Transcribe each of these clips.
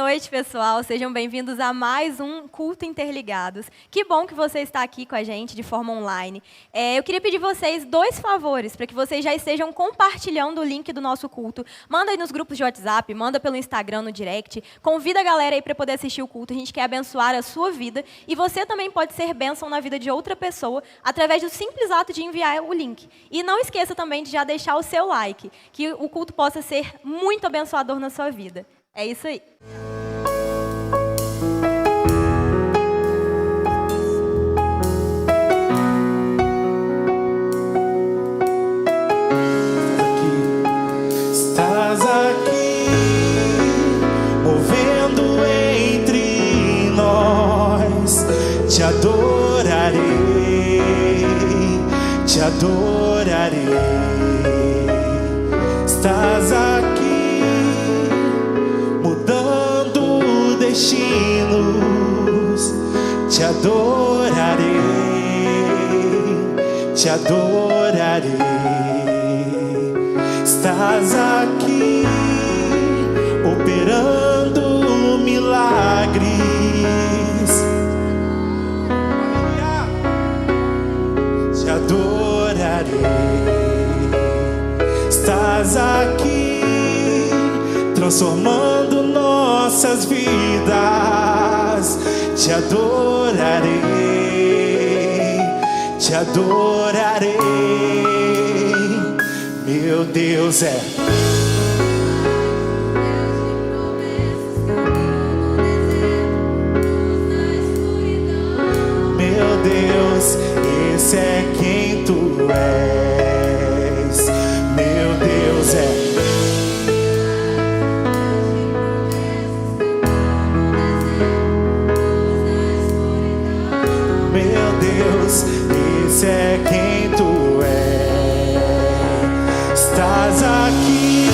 noite, pessoal. Sejam bem-vindos a mais um Culto Interligados. Que bom que você está aqui com a gente de forma online. Eu queria pedir vocês 2 favores, para que vocês já estejam compartilhando o link do nosso culto. Manda aí nos grupos de WhatsApp, manda pelo Instagram, no direct. Convida a galera aí para poder assistir o culto. A gente quer abençoar a sua vida. E você também pode ser bênção na vida de outra pessoa, através do simples ato de enviar o link. E não esqueça também de já deixar o seu like, que o culto possa ser muito abençoador na sua vida. É isso aí. Estás aqui, movendo entre nós. Te adorarei, te adorarei. Estás aqui, mudando destinos. Te adorarei, te adorarei. Estás aqui, operando milagres. Te adorarei. Estás aqui, transformando nossas vidas. Te adorarei, te adorarei. Meu Deus é meu Deus, esse é quem tu és. Meu Deus é meu Deus, esse é quem tu és. Estás aqui,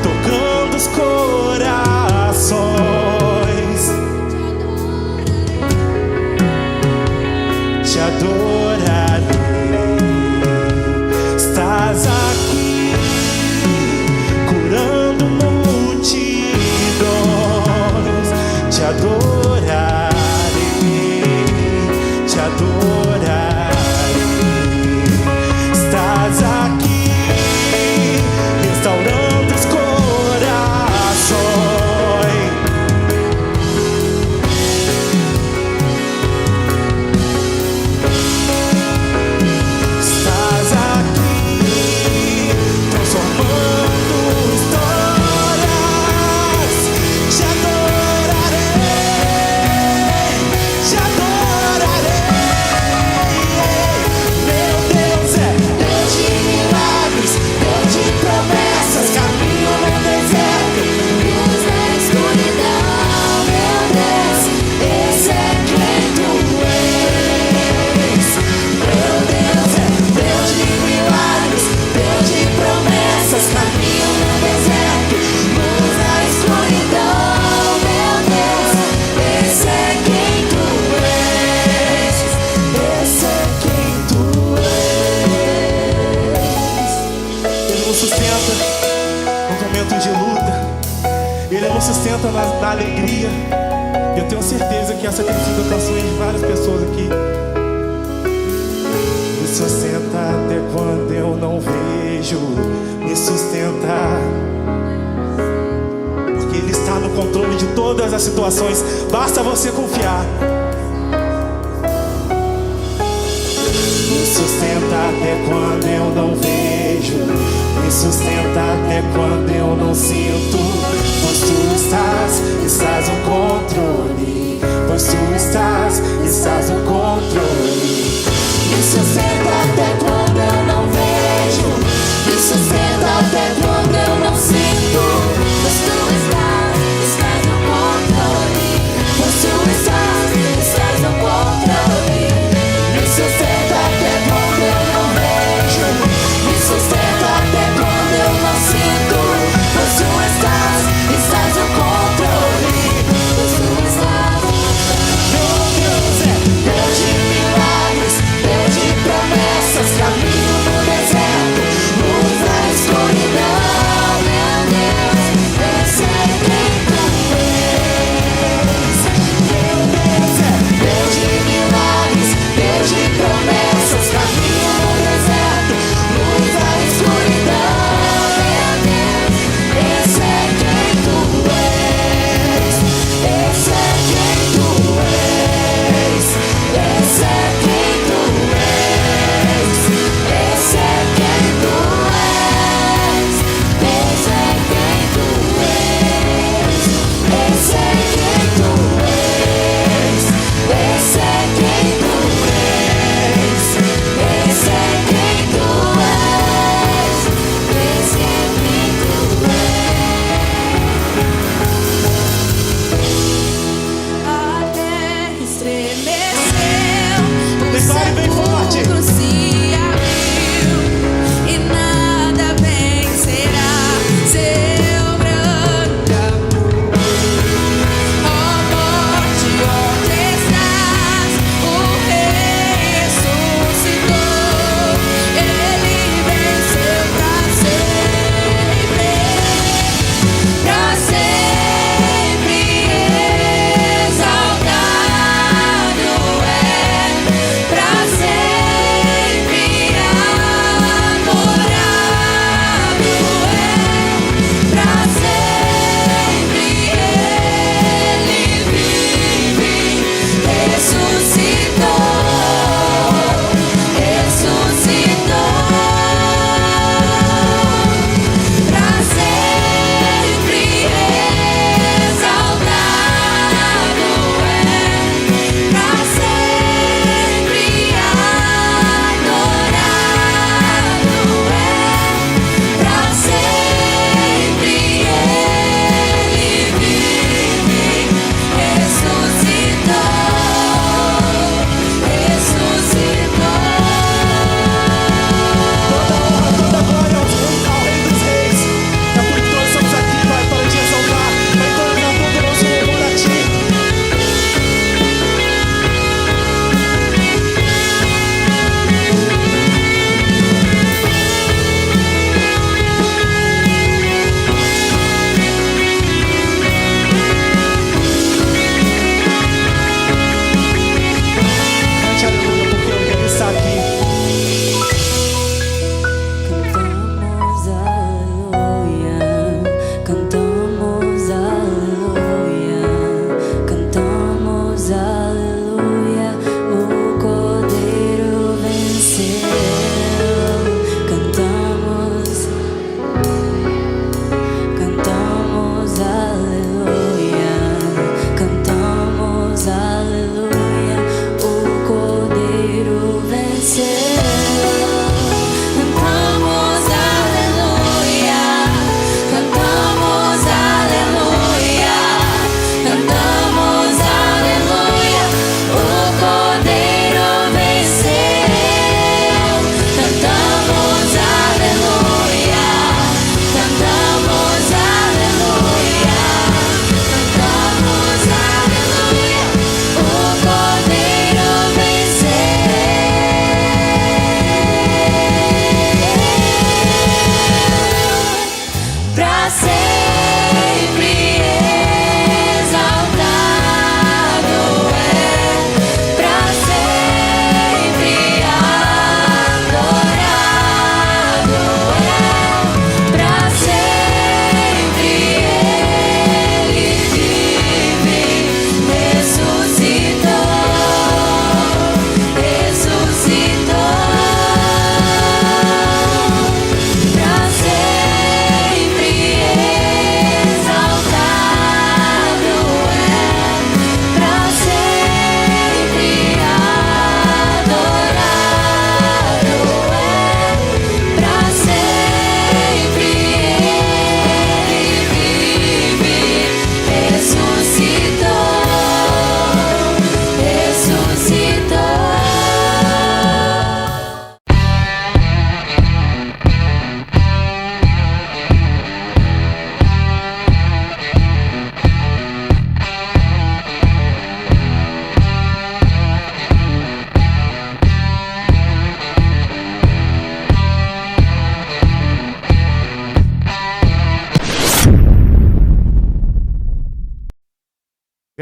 tocando os corações. Te adorarei. Estás aqui, curando multidões. Te adorarei, te adorarei. Estás aqui, restaurando os corações. Estás aqui, transformando histórias. Te adorarei, te adorarei. Meu Deus é Deus de milagres, Deus de promessas, caminho no deserto, luz na escuridão. Meu Deus, esse é quem tu és. Meu Deus é Deus de milagres, Deus de promessas, caminho no deserto, luz na escuridão. Meu Deus, esse é quem tu és. Esse é quem tu és. Ele nos sustenta nos momentos de luta. Ele nos sustenta na alegria. Eu tenho certeza que essa tem sido a canção de várias pessoas aqui. Me sustenta até quando eu não vejo. Me sustenta, porque Ele está no controle de todas as situações. Basta você confiar. Me sustenta até quando eu não vejo. Me sustenta até quando eu não sinto. Pois tu estás no controle. Pois tu estás no controle. Me sustenta até quando eu não vejo. Me sustenta até quando eu não sinto. Pois tu estás no controle. Pois tu estás no controle. Me sustenta até quando eu não vejo. Me sustenta até quando eu não sinto. Pois tu estás no controle. Pois tu estás. Meu Deus é Deus de milagres, Deus de promessas.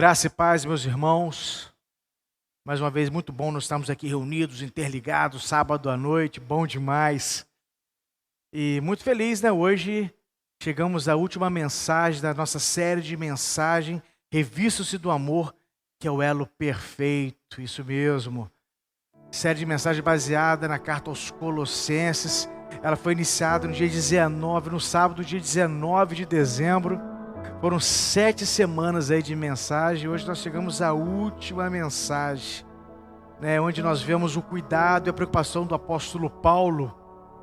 Graça e paz, meus irmãos. Mais uma vez, muito bom nós estarmos aqui reunidos, interligados, sábado à noite, bom demais. E muito feliz, né? Hoje chegamos à última mensagem da nossa série de mensagem, Revista-se do Amor, que é o elo perfeito, isso mesmo. Série de mensagem baseada na carta aos Colossenses. Ela foi iniciada no dia 19, no sábado, dia 19 de dezembro. Foram 7 semanas aí de mensagem. Hoje nós chegamos à última mensagem, né, onde nós vemos o cuidado e a preocupação do apóstolo Paulo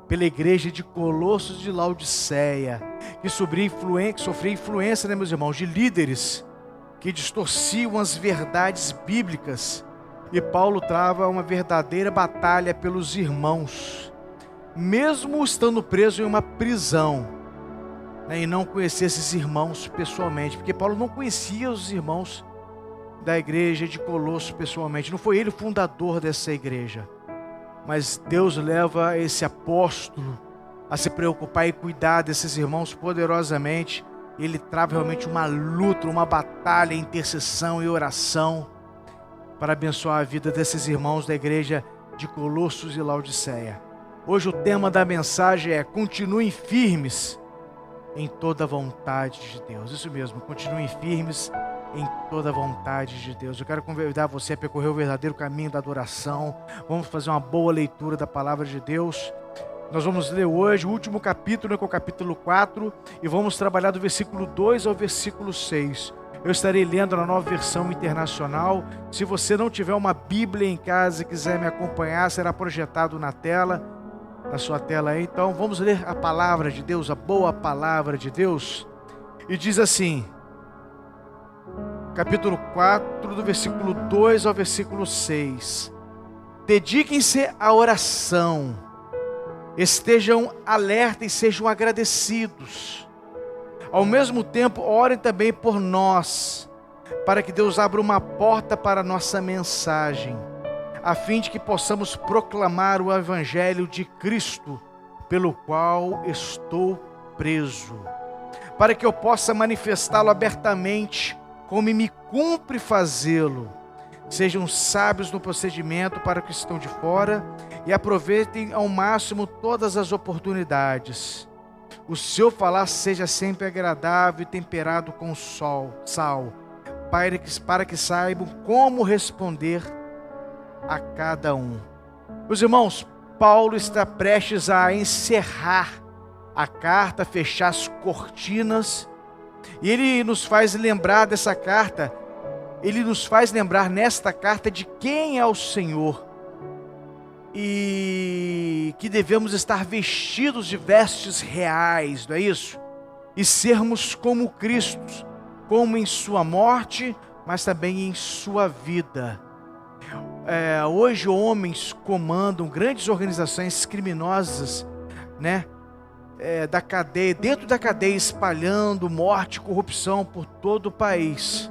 pela igreja de Colossos de Laodiceia, que sofria influência, né, meus irmãos, de líderes que distorciam as verdades bíblicas. E Paulo trava uma verdadeira batalha pelos irmãos, mesmo estando preso em uma prisão, né, e não conhecer esses irmãos pessoalmente, porque Paulo não conhecia os irmãos da igreja de Colossos pessoalmente, não foi ele o fundador dessa igreja, mas Deus leva esse apóstolo a se preocupar e cuidar desses irmãos poderosamente. Ele trava realmente uma luta, uma batalha, intercessão e oração para abençoar a vida desses irmãos da igreja de Colossos e Laodiceia. Hoje o tema da mensagem é: continuem firmes em toda a vontade de Deus. Isso mesmo, continuem firmes em toda a vontade de Deus. Eu quero convidar você a percorrer o verdadeiro caminho da adoração. Vamos fazer uma boa leitura da palavra de Deus. Nós vamos ler hoje o último capítulo, que é o capítulo 4, e vamos trabalhar do versículo 2 ao versículo 6. Eu estarei lendo na Nova Versão Internacional. Se você não tiver uma Bíblia em casa e quiser me acompanhar, será projetado na tela, na sua tela aí. Então vamos ler a palavra de Deus, a boa palavra de Deus. E diz assim, capítulo 4, do versículo 2 ao versículo 6. Dediquem-se à oração, estejam alerta e sejam agradecidos. Ao mesmo tempo, orem também por nós, para que Deus abra uma porta para a nossa mensagem, a fim de que possamos proclamar o Evangelho de Cristo, pelo qual estou preso, para que eu possa manifestá-lo abertamente, como me cumpre fazê-lo. Sejam sábios no procedimento para os que estão de fora e aproveitem ao máximo todas as oportunidades. O seu falar seja sempre agradável e temperado com sal, para que saibam como responder a cada um. Meus irmãos, Paulo está prestes a encerrar a carta, fechar as cortinas, e ele nos faz lembrar dessa carta. Ele nos faz lembrar nesta carta de quem é o Senhor e que devemos estar vestidos de vestes reais, não é isso? E sermos como Cristo, como em sua morte, mas também em sua vida. Hoje homens comandam grandes organizações criminosas, né? Da cadeia, dentro da cadeia, espalhando morte e corrupção por todo o país.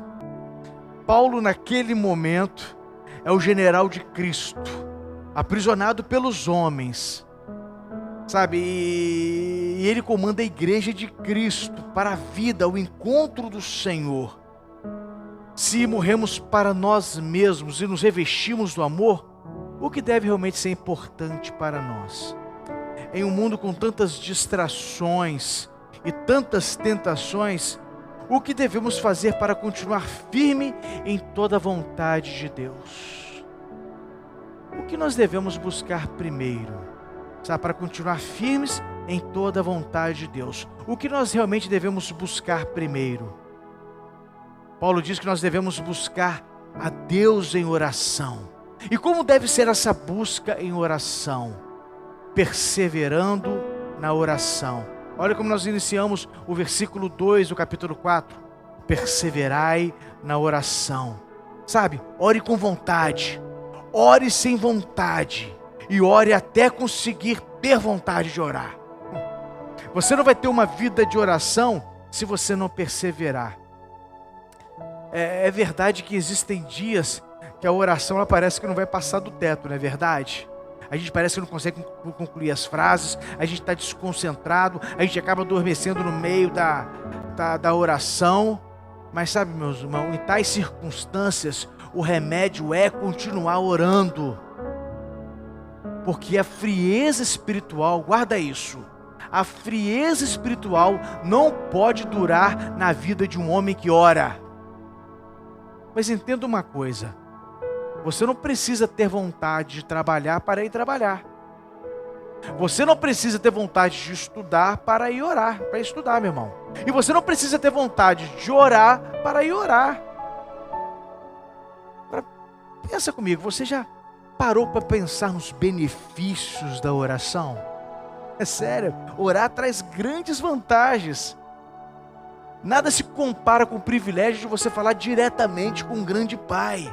Paulo, naquele momento, é o general de Cristo, aprisionado pelos homens, sabe? E ele comanda a igreja de Cristo para a vida, o encontro do Senhor. Se morremos para nós mesmos e nos revestimos do amor, o que deve realmente ser importante para nós? Em um mundo com tantas distrações e tantas tentações, o que devemos fazer para continuar firme em toda a vontade de Deus? O que nós devemos buscar primeiro, sabe, para continuar firmes em toda a vontade de Deus? O que nós realmente devemos buscar primeiro? Paulo diz que nós devemos buscar a Deus em oração. E como deve ser essa busca em oração? Perseverando na oração. Olha como nós iniciamos o versículo 2 do capítulo 4. Perseverai na oração. Sabe, ore com vontade, ore sem vontade e ore até conseguir ter vontade de orar. Você não vai ter uma vida de oração se você não perseverar. É verdade que existem dias que a oração ela parece que não vai passar do teto, não é verdade? A gente parece que não consegue concluir as frases, a gente está desconcentrado, a gente acaba adormecendo no meio da oração. Mas sabe, meus irmãos, em tais circunstâncias, o remédio é continuar orando. Porque a frieza espiritual, guarda isso, a frieza espiritual não pode durar na vida de um homem que ora. Mas entenda uma coisa, você não precisa ter vontade de trabalhar para ir trabalhar. Você não precisa ter vontade de estudar para ir orar, para estudar, meu irmão. E você não precisa ter vontade de orar para ir orar. Pensa comigo, você já parou para pensar nos benefícios da oração? É sério, orar traz grandes vantagens. Nada se compara com o privilégio de você falar diretamente com um grande Pai.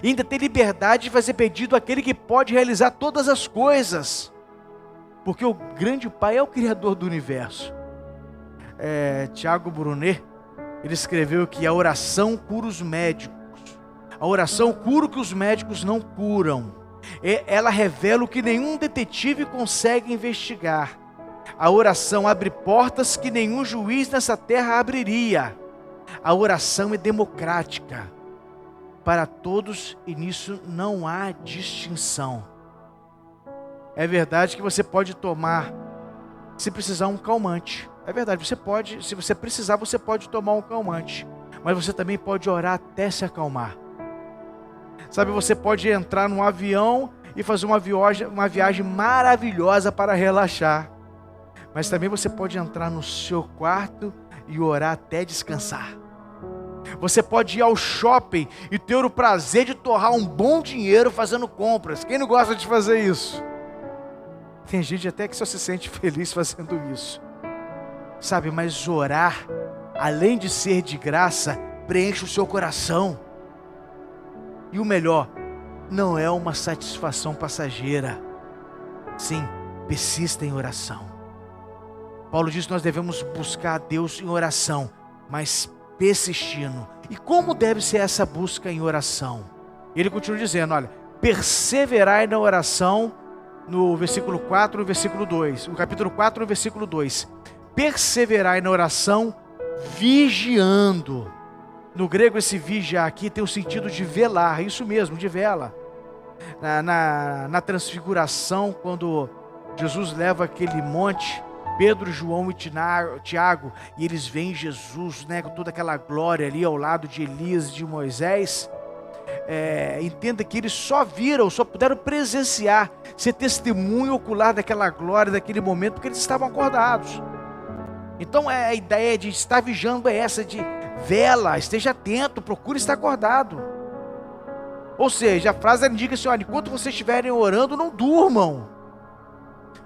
E ainda ter liberdade de fazer pedido àquele que pode realizar todas as coisas. Porque o grande Pai é o Criador do universo. Tiago Brunet, ele escreveu que a oração cura os médicos. A oração cura o que os médicos não curam. Ela revela o que nenhum detetive consegue investigar. A oração abre portas que nenhum juiz nessa terra abriria. A oração é democrática para todos e nisso não há distinção. É verdade que você pode tomar, se precisar, um calmante. É verdade, você pode, se você precisar, você pode tomar um calmante. Mas você também pode orar até se acalmar. Sabe, você pode entrar num avião e fazer uma viagem maravilhosa para relaxar. Mas também você pode entrar no seu quarto e orar até descansar. Você pode ir ao shopping e ter o prazer de torrar um bom dinheiro fazendo compras. Quem não gosta de fazer isso? Tem gente até que só se sente feliz fazendo isso. Sabe, mas orar, além de ser de graça, preenche o seu coração. E o melhor, não é uma satisfação passageira. Sim, persista em oração. Paulo diz que nós devemos buscar a Deus em oração, mas persistindo. E como deve ser essa busca em oração? Ele continua dizendo, olha, perseverai na oração, no versículo 4, no versículo 2, no capítulo 4, no versículo 2. Perseverai na oração, vigiando. No grego esse vigiar aqui tem o sentido de velar, isso mesmo, de vela. Na transfiguração, quando Jesus leva aquele monte, Pedro, João e Tiago, e eles veem Jesus, né, com toda aquela glória ali ao lado de Elias e de Moisés. Entenda que eles só puderam presenciar, ser testemunho ocular daquela glória, daquele momento, porque eles estavam acordados. Então a ideia de estar vigiando é essa, de vela, esteja atento, procure estar acordado. Ou seja, a frase indica assim, olha, enquanto vocês estiverem orando, não durmam.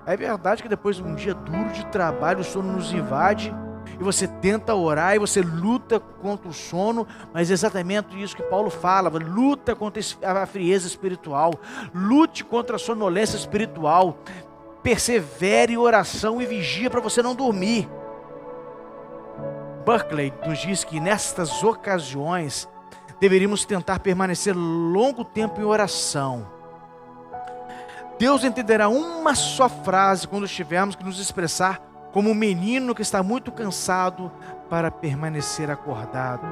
É verdade que depois de um dia duro de trabalho, o sono nos invade, e você tenta orar, e você luta contra o sono, mas é exatamente isso que Paulo fala, luta contra a frieza espiritual, lute contra a sonolência espiritual, persevere em oração e vigia para você não dormir. Buckley nos diz que nestas ocasiões deveríamos tentar permanecer longo tempo em oração. Deus entenderá uma só frase quando tivermos que nos expressar como um menino que está muito cansado para permanecer acordado.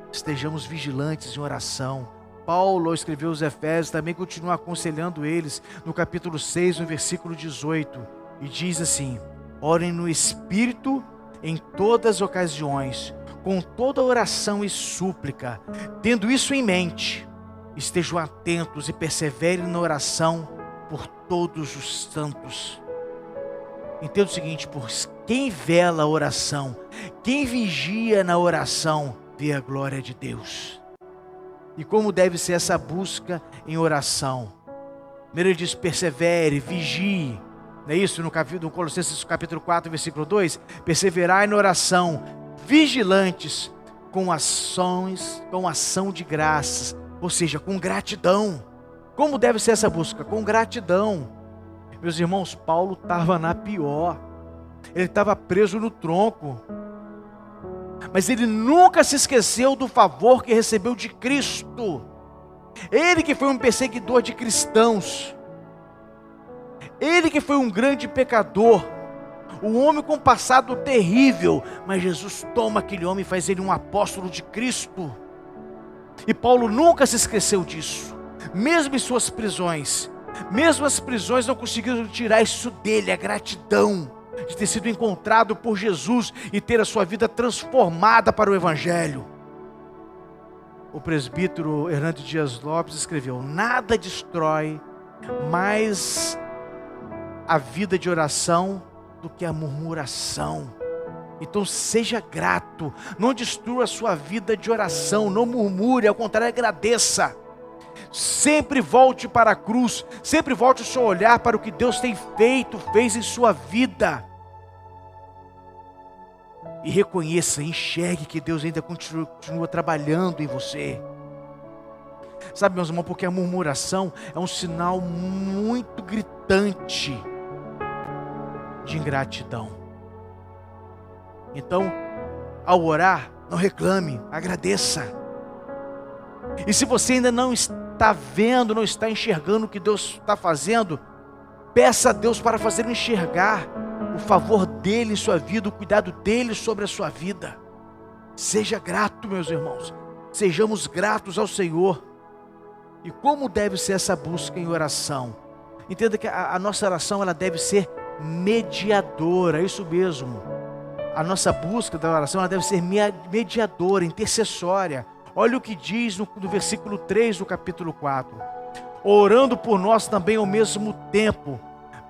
Estejamos vigilantes em oração. Paulo, ao escrever os Efésios, também continua aconselhando eles no capítulo 6, no versículo 18, e diz assim: orem no Espírito em todas as ocasiões, com toda oração e súplica. Tendo isso em mente, estejam atentos e perseverem na oração por todos os santos. Entenda o seguinte, por quem vela a oração, quem vigia na oração, vê a glória de Deus. E como deve ser essa busca em oração? Primeiro ele diz, persevere, vigie. Não é isso? No Colossenses capítulo 4, versículo 2, perseverai na oração, vigilantes, com ação de graças, ou seja, com gratidão. Como deve ser essa busca? Com gratidão. Meus irmãos, Paulo estava na pior, ele estava preso no tronco, mas ele nunca se esqueceu do favor que recebeu de Cristo. Ele que foi um perseguidor de cristãos, ele que foi um grande pecador, um homem com um passado terrível, mas Jesus toma aquele homem e faz ele um apóstolo de Cristo. E Paulo nunca se esqueceu disso, mesmo em suas prisões. Mesmo as prisões não conseguiram tirar isso dele, a gratidão de ter sido encontrado por Jesus e ter a sua vida transformada para o Evangelho. O presbítero Hernando Dias Lopes escreveu: nada destrói mais a vida de oração do que a murmuração. Então seja grato, não destrua a sua vida de oração, não murmure, ao contrário, agradeça. Sempre volte para a cruz, sempre volte o seu olhar para o que Deus tem feito, fez em sua vida. E reconheça, enxergue que Deus ainda continua trabalhando em você. Sabe, meus irmãos, porque a murmuração é um sinal muito gritante de ingratidão. Então, ao orar, não reclame, agradeça. E se você ainda não está vendo, não está enxergando o que Deus está fazendo, peça a Deus para fazê-lo enxergar o favor dele em sua vida, o cuidado dele sobre a sua vida. Seja grato, meus irmãos, sejamos gratos ao Senhor. E como deve ser essa busca em oração? Entenda que a nossa oração, ela deve ser mediadora, isso mesmo. A nossa busca da oração, ela deve ser mediadora, intercessória. Olha o que diz no versículo 3 do capítulo 4. Orando por nós também ao mesmo tempo,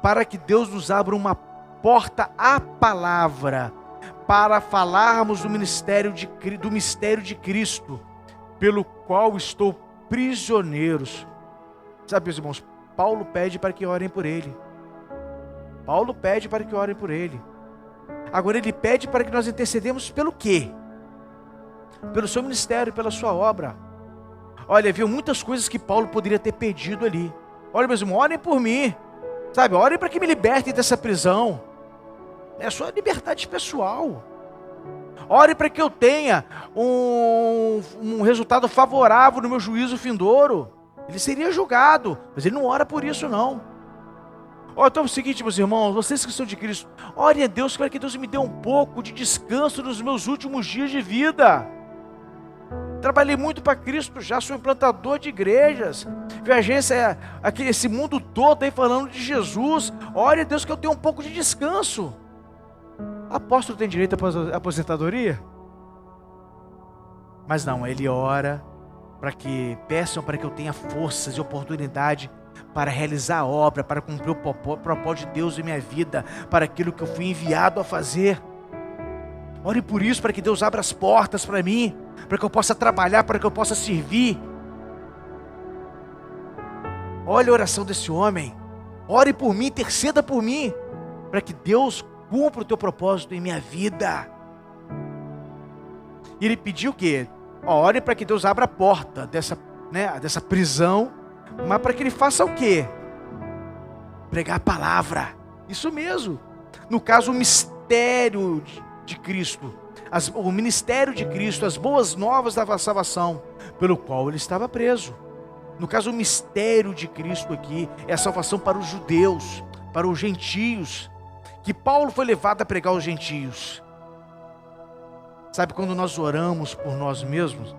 para que Deus nos abra uma porta à palavra, para falarmos do mistério de Cristo, pelo qual estou prisioneiros. Sabe, meus irmãos, Paulo pede para que orem por ele. Paulo pede para que orem por ele. Agora ele pede para que nós intercedemos pelo quê? Pelo seu ministério, pela sua obra. Olha, havia muitas coisas que Paulo poderia ter pedido ali. Olha, meus irmãos, orem por mim. Sabe, orem para que me libertem dessa prisão. É a sua liberdade pessoal. Ore para que eu tenha um resultado favorável no meu juízo findouro. Ele seria julgado, mas ele não ora por isso não. Então é o seguinte, meus irmãos, vocês que são de Cristo, orem a Deus para que Deus me dê um pouco de descanso nos meus últimos dias de vida. Trabalhei muito para Cristo já, sou implantador de igrejas, viajei esse mundo todo aí falando de Jesus. Ore a Deus que eu tenha um pouco de descanso. Apóstolo tem direito à aposentadoria? Mas não, ele ora para que peçam para que eu tenha forças e oportunidade para realizar a obra, para cumprir o propósito de Deus em minha vida, para aquilo que eu fui enviado a fazer. Ore por isso, para que Deus abra as portas para mim, para que eu possa trabalhar, para que eu possa servir. Olha a oração desse homem. Ore por mim, interceda por mim, para que Deus cumpra o teu propósito em minha vida. E ele pediu o quê? Ore para que Deus abra a porta dessa prisão, mas para que ele faça o quê? Pregar a palavra. Isso mesmo. No caso, o mistério de Cristo, o ministério de Cristo, as boas novas da salvação, pelo qual ele estava preso. No caso, o mistério de Cristo aqui é a salvação para os judeus, para os gentios, que Paulo foi levado a pregar aos gentios. Sabe, quando nós oramos por nós mesmos,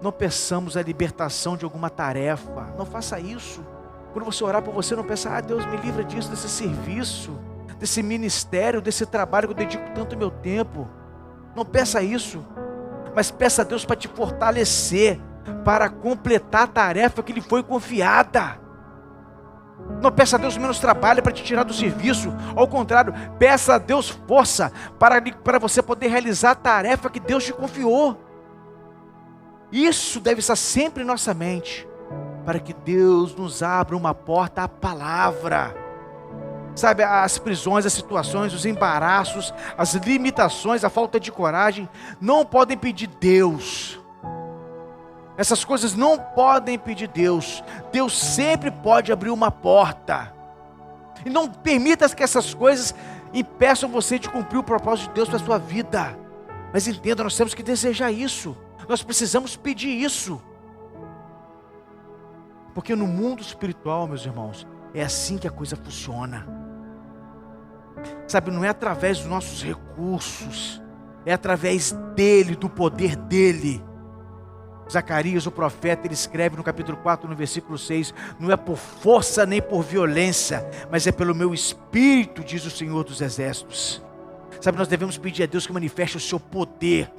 não peçamos a libertação de alguma tarefa, não faça isso. Quando você orar por você, não peça, Deus me livra disso, desse serviço, desse ministério, desse trabalho que eu dedico tanto meu tempo. Não peça isso, mas peça a Deus para te fortalecer, para completar a tarefa que lhe foi confiada. Não peça a Deus menos trabalho para te tirar do serviço. Ao contrário, peça a Deus força para você poder realizar a tarefa que Deus te confiou. Isso deve estar sempre em nossa mente, para que Deus nos abra uma porta à palavra. Sabe, as prisões, as situações, os embaraços, as limitações, a falta de coragem, não podem impedir Deus. Essas coisas não podem impedir Deus. Deus sempre pode abrir uma porta. E não permita que essas coisas impeçam você de cumprir o propósito de Deus para a sua vida. Mas entenda, nós temos que desejar isso. Nós precisamos pedir isso. Porque no mundo espiritual, meus irmãos, é assim que a coisa funciona. Sabe, não é através dos nossos recursos, é através dele, do poder dele. Zacarias, o profeta, ele escreve no capítulo 4, no versículo 6, não é por força nem por violência, mas é pelo meu espírito, diz o Senhor dos Exércitos. Sabe, nós devemos pedir a Deus que manifeste o seu poder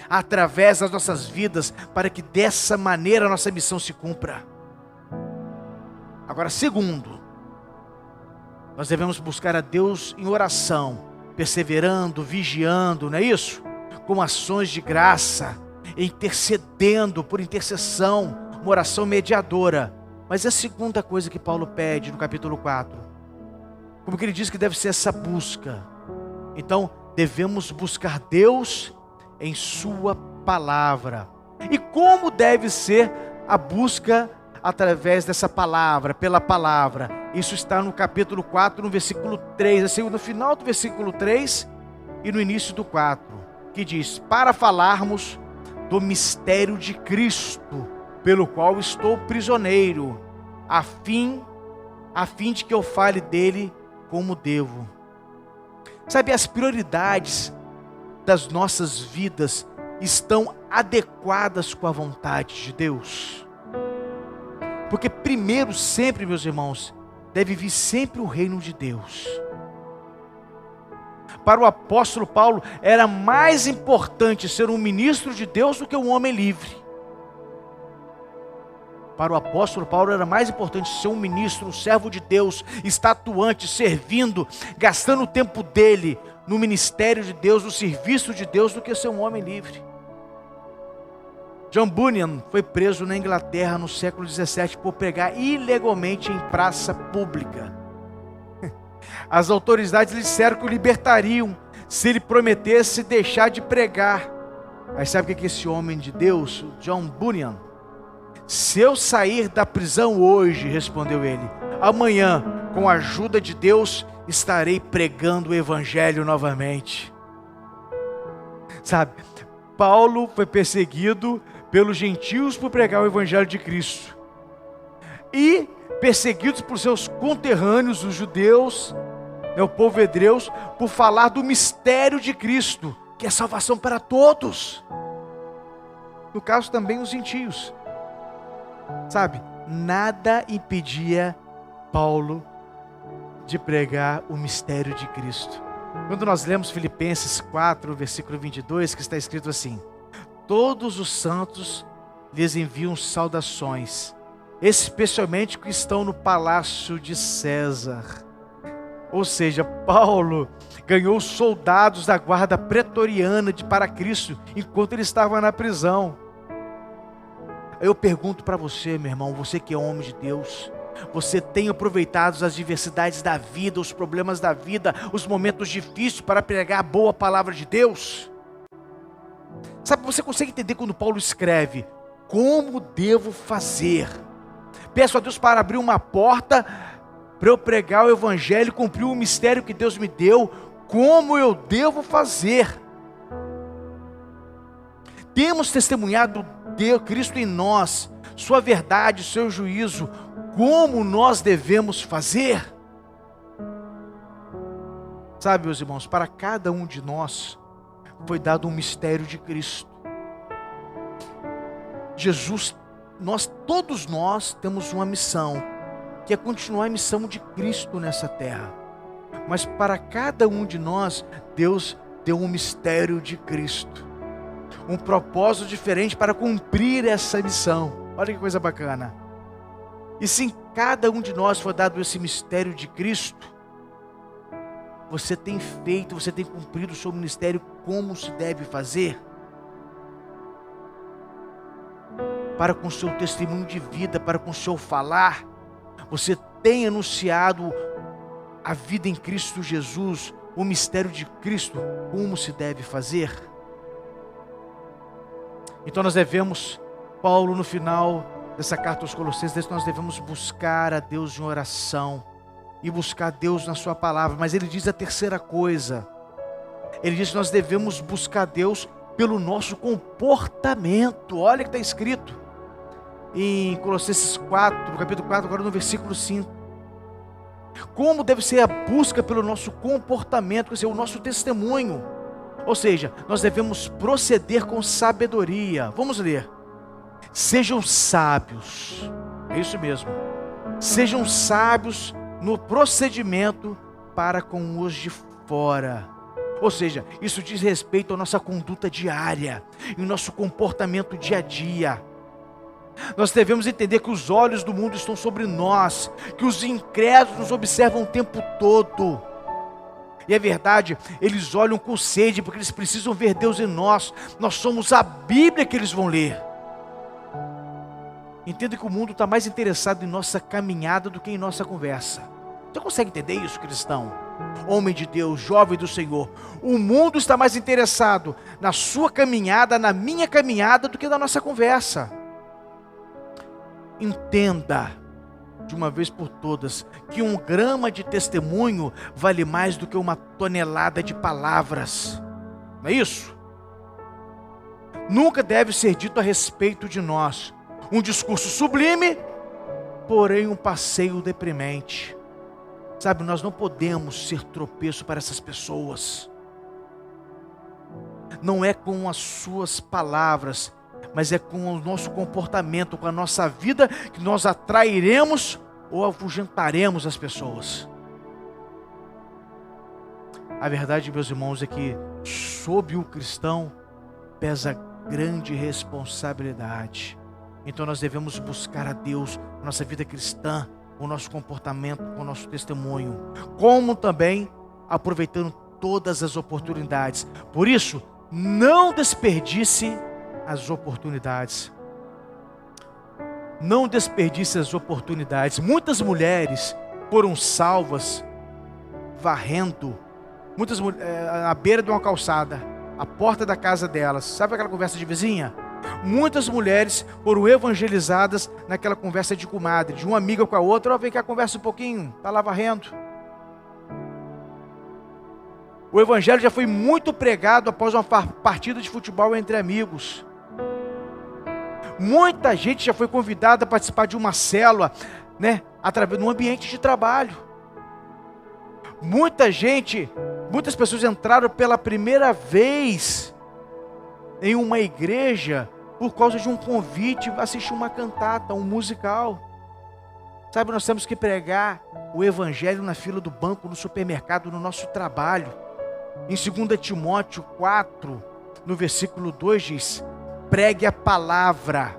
através das nossas vidas, para que dessa maneira a nossa missão se cumpra. Agora, segundo, nós devemos buscar a Deus em oração, perseverando, vigiando, não é isso? Com ações de graça, intercedendo por intercessão, uma oração mediadora. Mas é a segunda coisa que Paulo pede no capítulo 4. Como que ele diz que deve ser essa busca? Então, devemos buscar Deus em sua palavra. E como deve ser a busca através dessa palavra, pela palavra? Isso está no capítulo 4, no versículo 3, assim, no final do versículo 3 e no início do 4, que diz: para falarmos do mistério de Cristo, pelo qual estou prisioneiro, a fim de que eu fale dele como devo. Sabe, as prioridades das nossas vidas estão adequadas com a vontade de Deus. Porque primeiro sempre, meus irmãos, deve vir sempre o reino de Deus. Para o apóstolo Paulo, era mais importante ser um ministro de Deus do que um homem livre. Para o apóstolo Paulo era mais importante ser um ministro, um servo de Deus, estatuante, servindo, gastando o tempo dele no ministério de Deus, no serviço de Deus, do que ser um homem livre. John Bunyan foi preso na Inglaterra no século XVII por pregar ilegalmente em praça pública. As autoridades lhe disseram que o libertariam se ele prometesse deixar de pregar. Mas sabe o que esse homem de Deus, John Bunyan? Se eu sair da prisão hoje, respondeu ele, amanhã, com a ajuda de Deus, estarei pregando o evangelho novamente. Sabe, Paulo foi perseguido pelos gentios por pregar o evangelho de Cristo, e perseguidos por seus conterrâneos, os judeus, o povo hebreu, por falar do mistério de Cristo, que é salvação para todos. No caso também os gentios. Sabe, nada impedia Paulo de pregar o mistério de Cristo. Quando nós lemos Filipenses 4, versículo 22, que está escrito assim: todos os santos lhes enviam saudações, especialmente que estão no palácio de César. Ou seja, Paulo ganhou soldados da guarda pretoriana para Cristo, enquanto ele estava na prisão. Eu pergunto para você, meu irmão, você que é homem de Deus, você tem aproveitado as adversidades da vida, os problemas da vida, os momentos difíceis para pregar a boa palavra de Deus? Sabe, você consegue entender quando Paulo escreve: como devo fazer? Peço a Deus para abrir uma porta para eu pregar o evangelho, cumprir o mistério que Deus me deu. Como eu devo fazer? Temos testemunhado Deus, Cristo em nós, sua verdade, seu juízo. Como nós devemos fazer? Sabe, meus irmãos, para cada um de nós foi dado um mistério de Cristo. Jesus, todos nós temos uma missão, que é continuar a missão de Cristo nessa terra. Mas para cada um de nós, Deus deu um mistério de Cristo, um propósito diferente para cumprir essa missão. Olha que coisa bacana. E se cada um de nós for dado esse mistério de Cristo, você tem feito, você tem cumprido o seu ministério como se deve fazer? Para com o seu testemunho de vida, para com o seu falar, você tem anunciado a vida em Cristo Jesus, o mistério de Cristo, como se deve fazer? Então nós devemos, Paulo no final dessa carta aos Colossenses, nós devemos buscar a Deus em oração e buscar a Deus na sua palavra. Mas ele diz a terceira coisa, ele diz que nós devemos buscar a Deus pelo nosso comportamento. Olha o que está escrito em Colossenses 4, no capítulo 4, agora no versículo 5. Como deve ser a busca pelo nosso comportamento, quer dizer, o nosso testemunho. Ou seja, nós devemos proceder com sabedoria. Vamos ler. Sejam sábios. É isso mesmo. Sejam sábios no procedimento para com os de fora. Ou seja, isso diz respeito à nossa conduta diária e o nosso comportamento dia a dia. Nós devemos entender que os olhos do mundo estão sobre nós, que os incrédulos nos observam o tempo todo. E é verdade, eles olham com sede, porque eles precisam ver Deus em nós. Nós somos a Bíblia que eles vão ler. Entenda que o mundo está mais interessado em nossa caminhada do que em nossa conversa. Você consegue entender isso, cristão? Homem de Deus, jovem do Senhor. O mundo está mais interessado na sua caminhada, na minha caminhada, do que na nossa conversa. Entenda, de uma vez por todas, que 1 grama de testemunho vale mais do que 1 tonelada de palavras. Não é isso? Nunca deve ser dito a respeito de nós um discurso sublime, porém um passeio deprimente. Sabe, nós não podemos ser tropeço para essas pessoas. Não é com as suas palavras, mas é com o nosso comportamento, com a nossa vida, que nós atrairemos ou afugentaremos as pessoas. A verdade, meus irmãos, é que sobre o cristão pesa grande responsabilidade. Então nós devemos buscar a Deus, a nossa vida cristã, o nosso comportamento, o nosso testemunho, como também aproveitando todas as oportunidades. Por isso, não desperdice as oportunidades. Não desperdice as oportunidades. Muitas mulheres foram salvas varrendo, à beira de uma calçada, à porta da casa delas. Sabe aquela conversa de vizinha? Muitas mulheres foram evangelizadas naquela conversa de comadre, de uma amiga com a outra. Ó, vem cá, conversa um pouquinho, está lá varrendo. O evangelho já foi muito pregado após uma partida de futebol entre amigos. Muita gente já foi convidada a participar de uma célula, através de um ambiente de trabalho. Muitas pessoas entraram pela primeira vez em uma igreja por causa de um convite a assistir uma cantata, um musical. Sabe, nós temos que pregar o evangelho na fila do banco, no supermercado, no nosso trabalho. Em 2 Timóteo 4, no versículo 2 diz: pregue a palavra,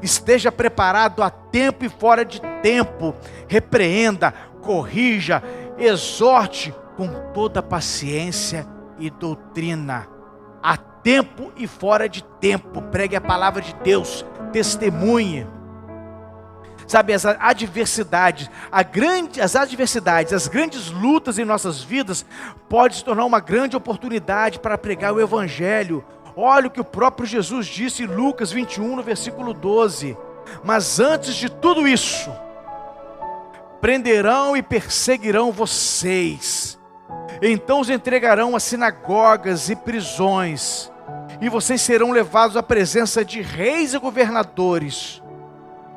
esteja preparado a tempo e fora de tempo, repreenda, corrija, exorte com toda paciência e doutrina. A tempo e fora de tempo, pregue a palavra de Deus, testemunhe. Sabe, as adversidades, as grandes lutas em nossas vidas podem se tornar uma grande oportunidade para pregar o evangelho. Olha o que o próprio Jesus disse em Lucas 21, no versículo 12. Mas antes de tudo isso, prenderão e perseguirão vocês. Então os entregarão a sinagogas e prisões, e vocês serão levados à presença de reis e governadores,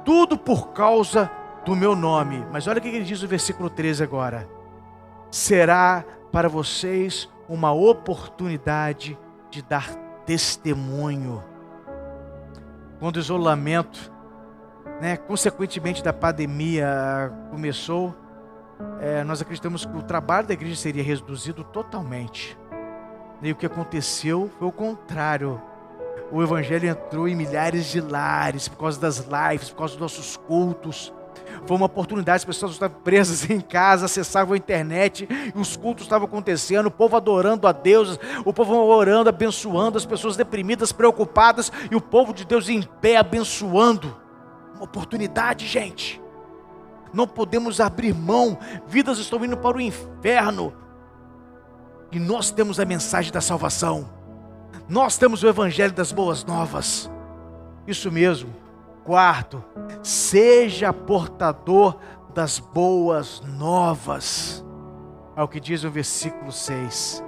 tudo por causa do meu nome. Mas olha o que ele diz no versículo 13 agora: será para vocês uma oportunidade de dar testemunho. Quando o isolamento, consequentemente da pandemia começou, nós acreditamos que o trabalho da igreja seria reduzido totalmente. E o que aconteceu foi o contrário. O evangelho entrou em milhares de lares por causa das lives, por causa dos nossos cultos. Foi uma oportunidade, as pessoas estavam presas em casa, acessavam a internet, e os cultos estavam acontecendo, o povo adorando a Deus, o povo orando, abençoando, as pessoas deprimidas, preocupadas, e o povo de Deus em pé, abençoando. Uma oportunidade, gente. Não podemos abrir mão, vidas estão indo para o inferno, e nós temos a mensagem da salvação. Nós temos o evangelho das boas novas. Isso mesmo. Quarto, seja portador das boas novas. É o que diz o versículo 6.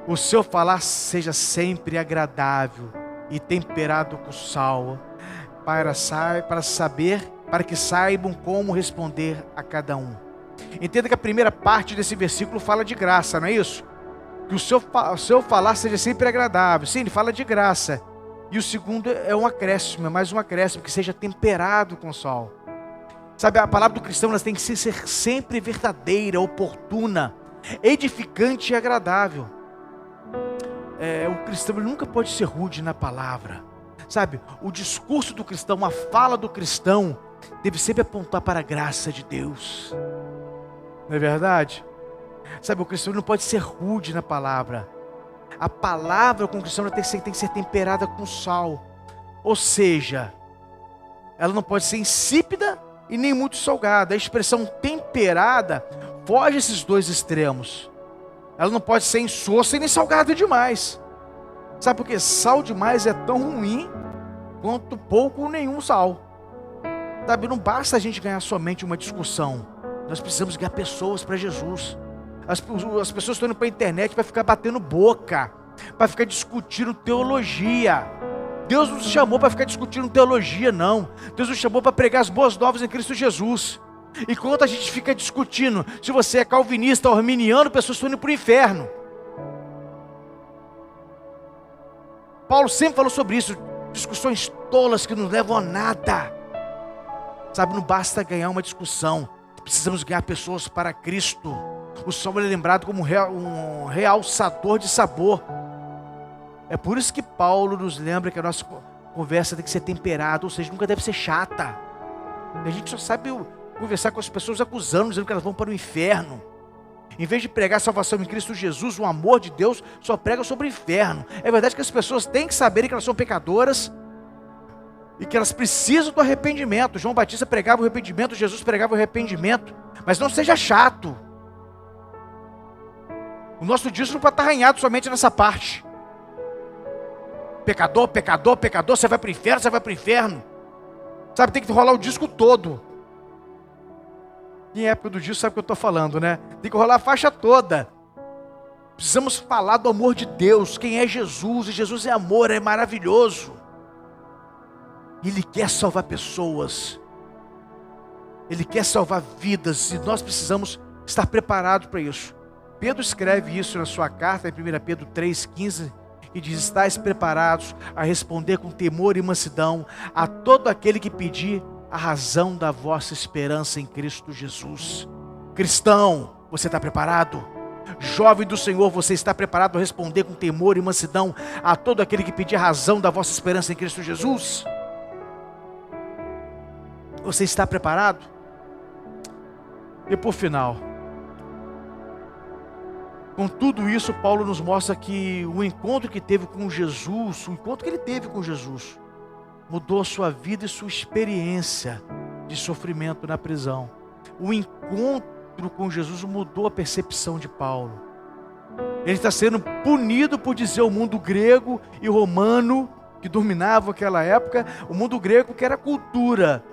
O seu falar seja sempre agradável e temperado com sal, para saber para que saibam como responder a cada um. Entenda que a primeira parte desse versículo fala de graça, não é isso? Que o seu falar seja sempre agradável. Sim, ele fala de graça. E o segundo é um acréscimo, é mais um acréscimo, que seja temperado com sal. Sabe, a palavra do cristão ela tem que ser sempre verdadeira, oportuna, edificante e agradável. O cristão ele nunca pode ser rude na palavra. Sabe, o discurso do cristão, a fala do cristão, deve sempre apontar para a graça de Deus. Não é verdade? Sabe, o cristão não pode ser rude na palavra. A palavra com o cristão tem que ser temperada com sal. Ou seja, ela não pode ser insípida e nem muito salgada. A expressão temperada foge esses dois extremos. Ela não pode ser insossa e nem salgada demais. Sabe por quê? Sal demais é tão ruim quanto pouco ou nenhum sal. Sabe, não basta a gente ganhar somente uma discussão. Nós precisamos ganhar pessoas para Jesus. As pessoas estão indo para a internet para ficar batendo boca, para ficar discutindo teologia. Deus não nos chamou para ficar discutindo teologia, não. Deus nos chamou para pregar as boas novas em Cristo Jesus. E quando a gente fica discutindo se você é calvinista ou arminiano, pessoas estão indo para o inferno. Paulo sempre falou sobre isso, discussões tolas que não levam a nada. Sabe, não basta ganhar uma discussão, precisamos ganhar pessoas para Cristo. O sal é lembrado como um realçador de sabor. É por isso que Paulo nos lembra que a nossa conversa tem que ser temperada, ou seja, nunca deve ser chata. A gente só sabe conversar com as pessoas acusando, dizendo que elas vão para o inferno. Em vez de pregar a salvação em Cristo Jesus, o amor de Deus, só prega sobre o inferno. É verdade que as pessoas têm que saberem que elas são pecadoras e que elas precisam do arrependimento. João Batista pregava o arrependimento, Jesus pregava o arrependimento. Mas não seja chato. O nosso disco não pode estar arranhado somente nessa parte. Pecador, pecador, pecador, você vai para o inferno, você vai para o inferno. Sabe, tem que rolar o disco todo. Em época do disco sabe o que eu estou falando, né? Tem que rolar a faixa toda. Precisamos falar do amor de Deus, quem é Jesus, e Jesus é amor, é maravilhoso. Ele quer salvar pessoas. Ele quer salvar vidas, e nós precisamos estar preparados para isso. Pedro escreve isso na sua carta, em 1 Pedro 3,15, e diz: estais preparados a responder com temor e mansidão a todo aquele que pedir a razão da vossa esperança em Cristo Jesus. Cristão, você está preparado? Jovem do Senhor, você está preparado a responder com temor e mansidão a todo aquele que pedir a razão da vossa esperança em Cristo Jesus? Você está preparado? E por final, com tudo isso, Paulo nos mostra que o encontro que teve com Jesus, o encontro que ele teve com Jesus, mudou a sua vida e sua experiência de sofrimento na prisão. O encontro com Jesus mudou a percepção de Paulo. Ele está sendo punido por dizer o mundo grego e romano que dominava aquela época, o mundo grego que era cultura,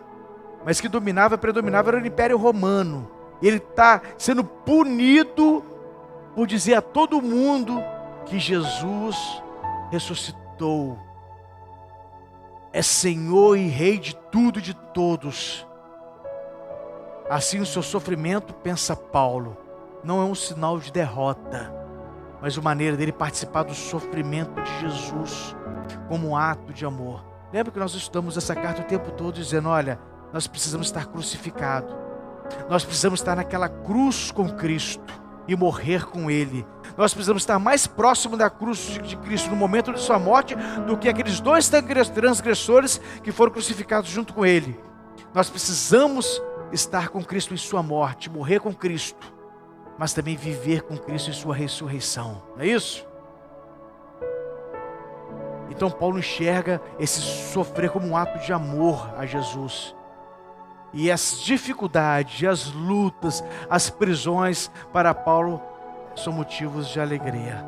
mas que predominava era o Império Romano. Ele está sendo punido por dizer a todo mundo que Jesus ressuscitou. É Senhor e Rei de tudo e de todos. Assim o seu sofrimento, pensa Paulo, não é um sinal de derrota, mas uma maneira dele participar do sofrimento de Jesus como um ato de amor. Lembra que nós estudamos essa carta o tempo todo dizendo, olha, nós precisamos estar crucificados. Nós precisamos estar naquela cruz com Cristo e morrer com Ele. Nós precisamos estar mais próximo da cruz de Cristo no momento de sua morte do que aqueles dois transgressores que foram crucificados junto com Ele. Nós precisamos estar com Cristo em sua morte, morrer com Cristo, mas também viver com Cristo em sua ressurreição. Não é isso? Então Paulo enxerga esse sofrer como um ato de amor a Jesus. E as dificuldades, as lutas, as prisões para Paulo são motivos de alegria.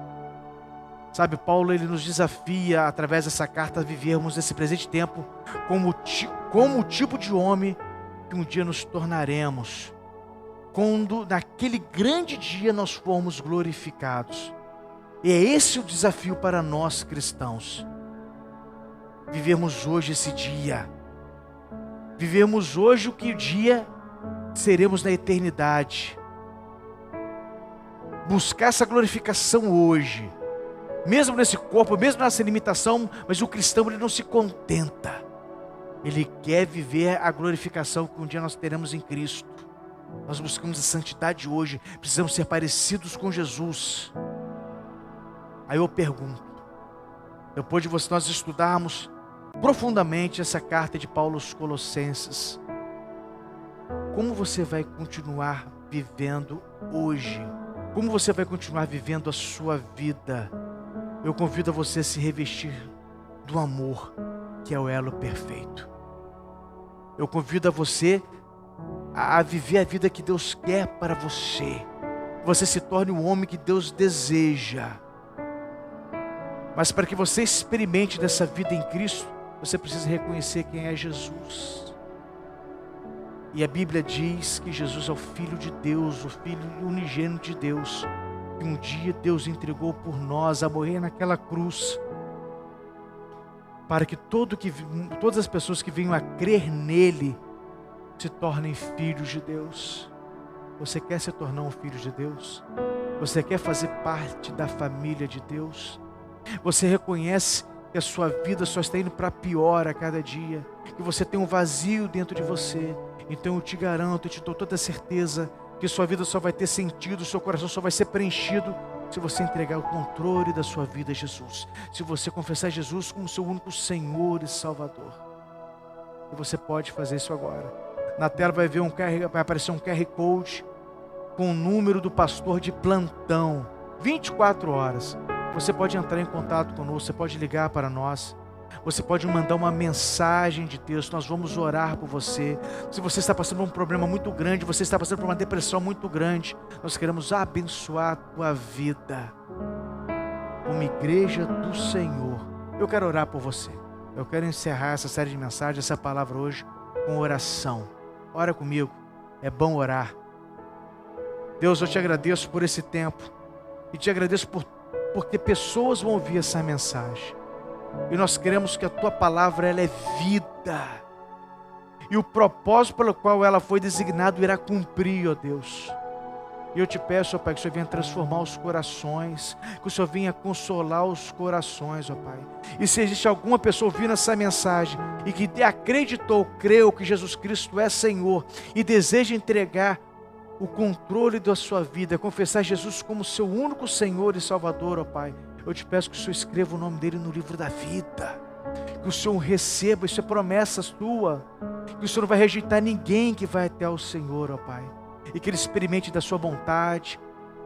Sabe, Paulo ele nos desafia através dessa carta a vivermos esse presente tempo como o tipo de homem que um dia nos tornaremos, quando naquele grande dia nós formos glorificados. E é esse o desafio para nós cristãos. Vivermos hoje esse dia. Vivemos hoje o que o dia seremos na eternidade. Buscar essa glorificação hoje, mesmo nesse corpo, mesmo nessa limitação, mas o cristão ele não se contenta. Ele quer viver a glorificação que um dia nós teremos em Cristo. Nós buscamos a santidade hoje, precisamos ser parecidos com Jesus. Aí eu pergunto, depois de nós estudarmos profundamente essa carta de Paulo aos Colossenses, como você vai continuar vivendo hoje? Como você vai continuar vivendo a sua vida? Eu convido a você a se revestir do amor, que é o elo perfeito. Eu convido a você a viver a vida que Deus quer para você. Que você se torne o homem que Deus deseja. Mas para que você experimente dessa vida em Cristo, você precisa reconhecer quem é Jesus. E a Bíblia diz que Jesus é o Filho de Deus, o Filho unigênito de Deus, que um dia Deus entregou por nós a morrer naquela cruz, para que todas as pessoas que venham a crer nele se tornem filhos de Deus. Você quer se tornar um filho de Deus? Você quer fazer parte da família de Deus? Você reconhece que a sua vida só está indo para pior a cada dia, que você tem um vazio dentro de você? Então eu te garanto, eu te dou toda a certeza que sua vida só vai ter sentido, seu coração só vai ser preenchido se você entregar o controle da sua vida a Jesus, se você confessar Jesus como seu único Senhor e Salvador. E você pode fazer isso agora. Na tela vai aparecer um QR Code com o número do pastor de plantão, 24 horas. Você pode entrar em contato conosco, você pode ligar para nós, você pode mandar uma mensagem de texto, nós vamos orar por você. Se você está passando por um problema muito grande, você está passando por uma depressão muito grande, nós queremos abençoar a tua vida como igreja do Senhor. Eu quero orar por você. Eu quero encerrar essa série de mensagens, essa palavra hoje, com oração. Ora comigo, é bom orar. Deus, eu te agradeço por esse tempo e te agradeço porque pessoas vão ouvir essa mensagem. E nós queremos que a tua palavra ela é vida. E o propósito pelo qual ela foi designada irá cumprir, ó Deus. E eu te peço, ó Pai, que o Senhor venha transformar os corações, que o Senhor venha consolar os corações, ó Pai. E se existe alguma pessoa ouvindo essa mensagem e que acreditou, creu que Jesus Cristo é Senhor e deseja entregar o controle da sua vida, confessar Jesus como seu único Senhor e Salvador, ó Pai, eu te peço que o Senhor escreva o nome dele no livro da vida, que o Senhor receba, isso é promessa sua, que o Senhor não vai rejeitar ninguém que vai até o Senhor, ó Pai, e que ele experimente da sua vontade,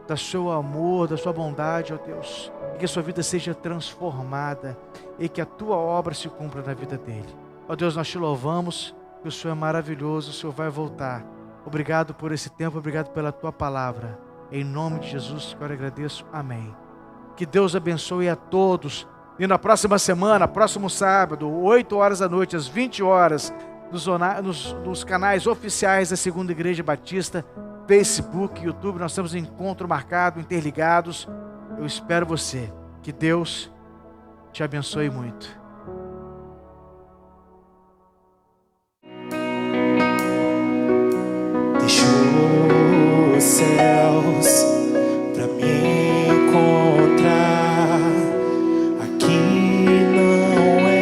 do seu amor, da sua bondade, ó Deus, e que a sua vida seja transformada, e que a tua obra se cumpra na vida dele. Ó Deus, nós te louvamos, que o Senhor é maravilhoso, o Senhor vai voltar. Obrigado por esse tempo, obrigado pela tua palavra. Em nome de Jesus, que eu agradeço. Amém. Que Deus abençoe a todos. E na próxima semana, próximo sábado, 8 horas da noite, às 20 horas, nos canais oficiais da Segunda Igreja Batista, Facebook, YouTube, nós temos um encontro marcado, interligados. Eu espero você. Que Deus te abençoe muito. Deixou os céus pra me encontrar. Aqui não é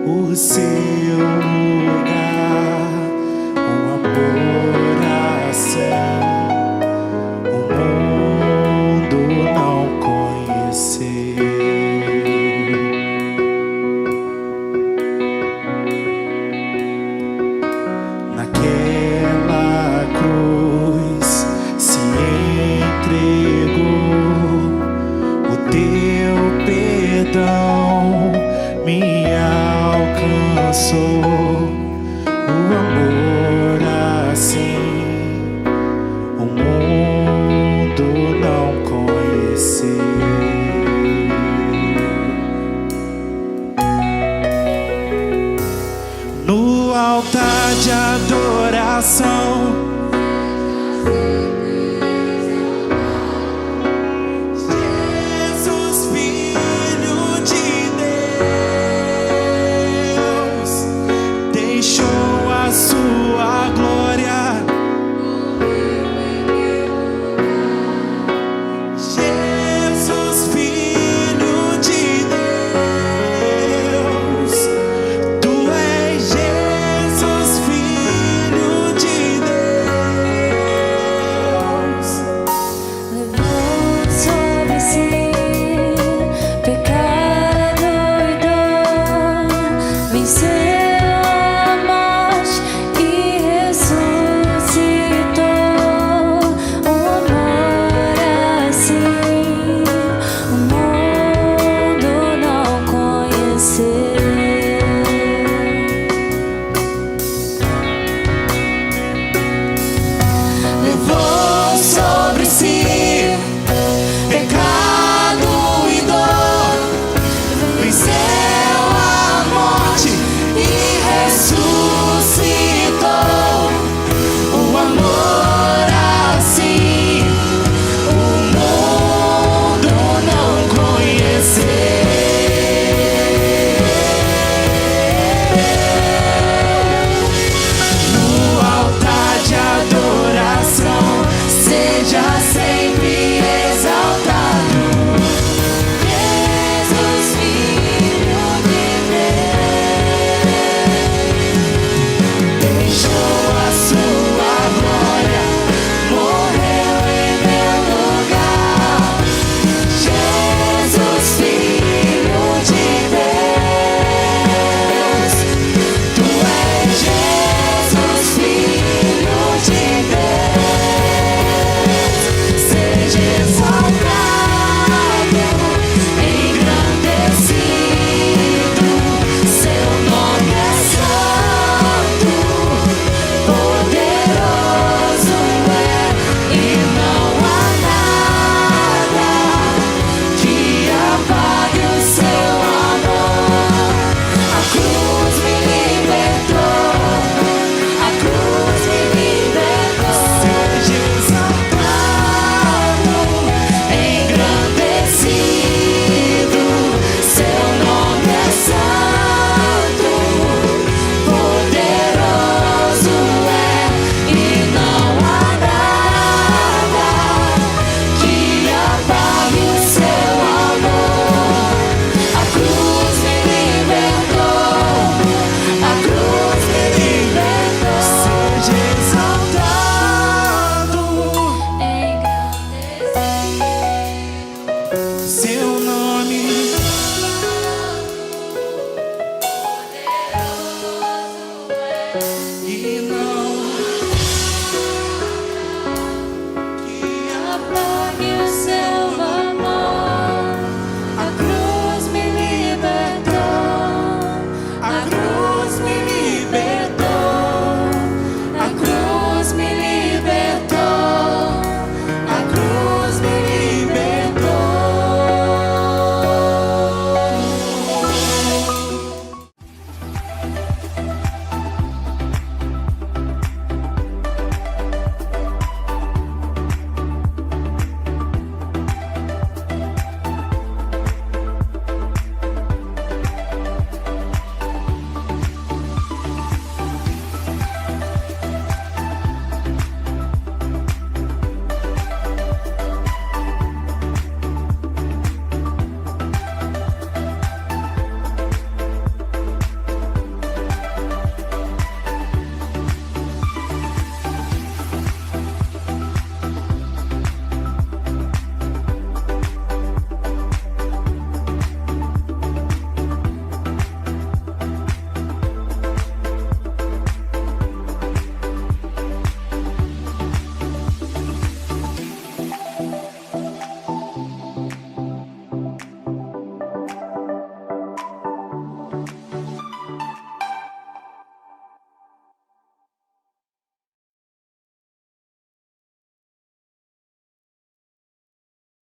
o seu lugar. Um amor assim o mundo não conheceu. Me alcançou o amor assim o mundo não conheceu. No altar de adoração